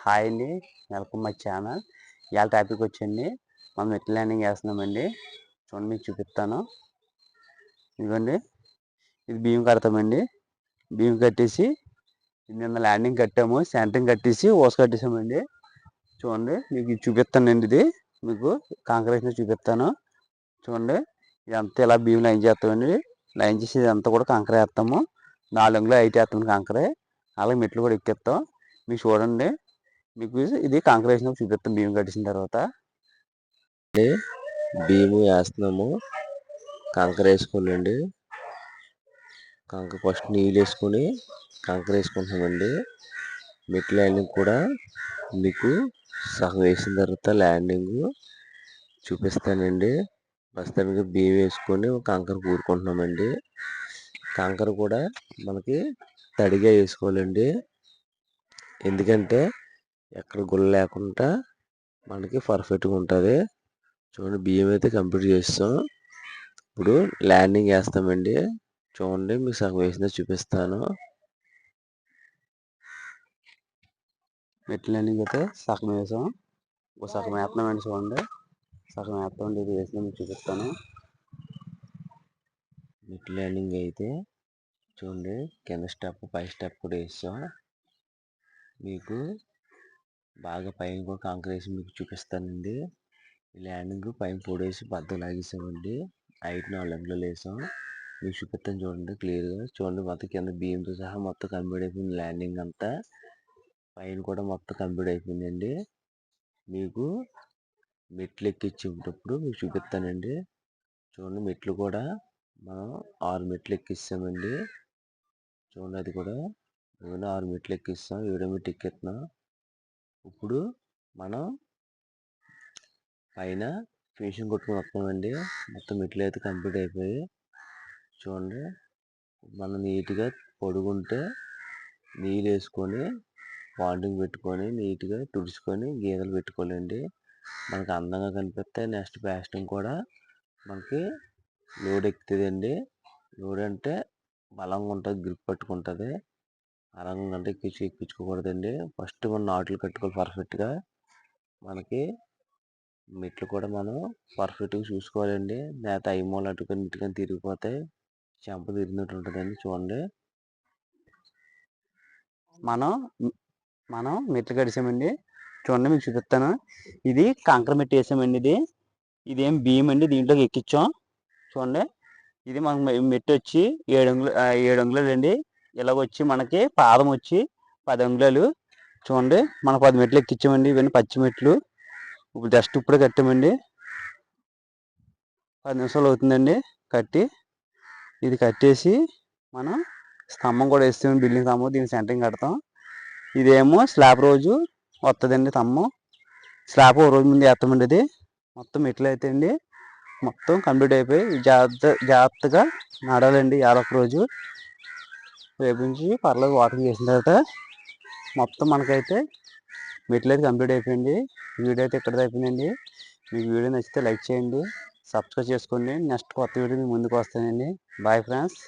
Hi అండి, welcome my channel. ఇవాళ topic వచ్చండి, మనం మెట్ల ల్యాండింగ్ వేస్తున్నామండి. చూడండి మీకు చూపిస్తాను. ఇదిగోండి, ఇది బియ్యం కడతామండి. బియ్యం కట్టేసి నిన్న ల్యాండింగ్ కట్టాము, సెంటరింగ్ కట్టేసి ఓస్ కట్టేసామండి. చూడండి మీకు ఇది చూపిస్తానండి. ఇది మీకు కాంక్రీషన్ చూపిస్తాను. చూడండి, ఇదంతా ఇలా బియ్యం లైన్ చేస్తామండి. లైన్ చేసి ఇదంతా కూడా కాంకర వేస్తాము. 4 అంగుళాలు హైట్ వేస్తాం కాంకరే. అలాగే మెట్లు కూడా ఎక్కిస్తాం. మీకు చూడండి, మీకు ఇది కాంక్రీషన్ చూపిస్తాం బియ్యం కట్టేసిన తర్వాత. బియ్యం వేస్తున్నాము, కంకర వేసుకోనండి. కంకర ఫస్ట్ నీళ్ళు వేసుకొని కంకర వేసుకుంటున్నామండి. మెట్ల ల్యాండింగ్ కూడా మీకు సగం వేసిన తర్వాత ల్యాండింగ్ చూపిస్తానండి. ప్రస్తుతానికి బియ్యం వేసుకొని కంకర కూరుకుంటున్నామండి. కంకర కూడా మనకి తడిగా వేసుకోవాలండి, ఎందుకంటే ఎక్కడ గుల్ల లేకుండా మనకి పర్ఫెక్ట్గా ఉంటుంది. చూడండి, బియ్యం అయితే కంప్లీట్ చేస్తాం. ఇప్పుడు ల్యాండింగ్ వేస్తామండి. చూడండి, మీకు సగం వేసిందో చూపిస్తాను. మెట్ల ల్యాండింగ్ అయితే సగం వేసాం, ఒక సగం వేస్తున్నామండి. చూడండి, సగం వేస్తామండి. ఇది వేసిన మీకు చూపిస్తాను. మెట్ల ల్యాండింగ్ అయితే చూడండి, కింద స్టెప్ పై స్టెప్ కూడా వేసాం. మీకు బాగా పైన కూడా కాంక్రీషన్ మీకు చూపిస్తానండి. ల్యాండింగ్ పైన పొడేసి బద్ద లాగేసామండి. హైట్ 4 అంగుళాలు వేసాం. మీకు చూపిస్తాను చూడండి క్లియర్గా. చూడండి, మొత్తం కింద బియ్యంతో సహా మొత్తం కంప్లీట్ అయిపోయింది. ల్యాండింగ్ అంతా పైన కూడా మొత్తం కంప్లీట్ అయిపోయిందండి. మీకు మెట్లు ఎక్కించేటప్పుడు మీకు చూపిస్తానండి. చూడండి, మెట్లు కూడా మనం 6 మెట్లు ఎక్కిస్తామండి. చూడండి, అది కూడా 6 మెట్లు ఎక్కిస్తాం. 7వ మెట్లు ఎక్కిస్తున్నాం. ఇప్పుడు మనం పైన ఫినిషింగ్ కొట్టుకుని వస్తామండి. మొత్తం మెట్లు అయితే కంప్లీట్ అయిపోయి. చూడండి, మనం నీట్గా పొడుగుంటే నీళ్ళు వేసుకొని పాండింగ్ పెట్టుకొని నీట్గా తుడుచుకొని గీతలు పెట్టుకోవాలండి. మనకు అందంగా కనిపిస్తే నెక్స్ట్ ప్లాస్టింగ్ కూడా మనకి లోడ్ ఎక్కుతుందండి. లోడ్ అంటే బలంగా ఉంటుంది, గ్రిప్ పట్టుకుంటుంది. అరంగా అంటే ఎక్కించుకోకూడదండి. ఫస్ట్ మనం నాట్లు కట్టుకోవాలి పర్ఫెక్ట్గా. మనకి మెట్లు కూడా మనం పర్ఫెక్ట్గా చూసుకోవాలండి. లేకపోతే ఐమూల అటుకొని ఇటుకొని తిరిగిపోతే చెంప తిరిగినట్టు ఉంటుందండి. చూడండి, మనం మెట్లు కడిసామండి. చూడండి, మీకు చూపిస్తాను. ఇది కాంకర మెట్టు వేసామండి. ఇదేం బియ్యం అండి, దీంట్లోకి ఎక్కించాం. చూడండి, ఇది మనకు మెట్టు వచ్చి 7 అంగుళాలు అండి. ఇలాగొచ్చి మనకి పాదం వచ్చి 10 అంగుళాలు. చూడండి, మనం 10 మెట్లు ఎక్కించామండి. ఇవన్నీ పచ్చి మెట్లు. ఇప్పుడు జస్ట్ ఇప్పుడే కట్టామండి. 10 నిమిషాలు అవుతుందండి కట్టి. ఇది కట్టేసి మనం స్తంభం కూడా వేస్తాం, బిల్డింగ్ స్తంభం. దీన్ని సెంటరింగ్ కడతాం. ఇదేమో స్లాబ్ రోజు వస్తుందండి స్తంభం. స్లాబ్ ఒక రోజు ముందు వేస్తామండి. ఇది మొత్తం మెట్లు అయితే అండి మొత్తం కంప్లీట్ అయిపోయి జాగ్రత్తగా నడాలండి. ఒక రోజు రేపు నుంచి పర్లేదు వాకింగ్ చేసిన తర్వాత మొత్తం మనకైతే మెట్లు అయితే కంప్లీట్ అయిపోయింది. వీడియో అయితే ఇక్కడ అయిపోయిందండి. మీకు వీడియో నచ్చితే లైక్ చేయండి, సబ్స్క్రైబ్ చేసుకోండి. నెక్స్ట్ కొత్త వీడియో మీ ముందుకు వస్తానండి. Bye friends.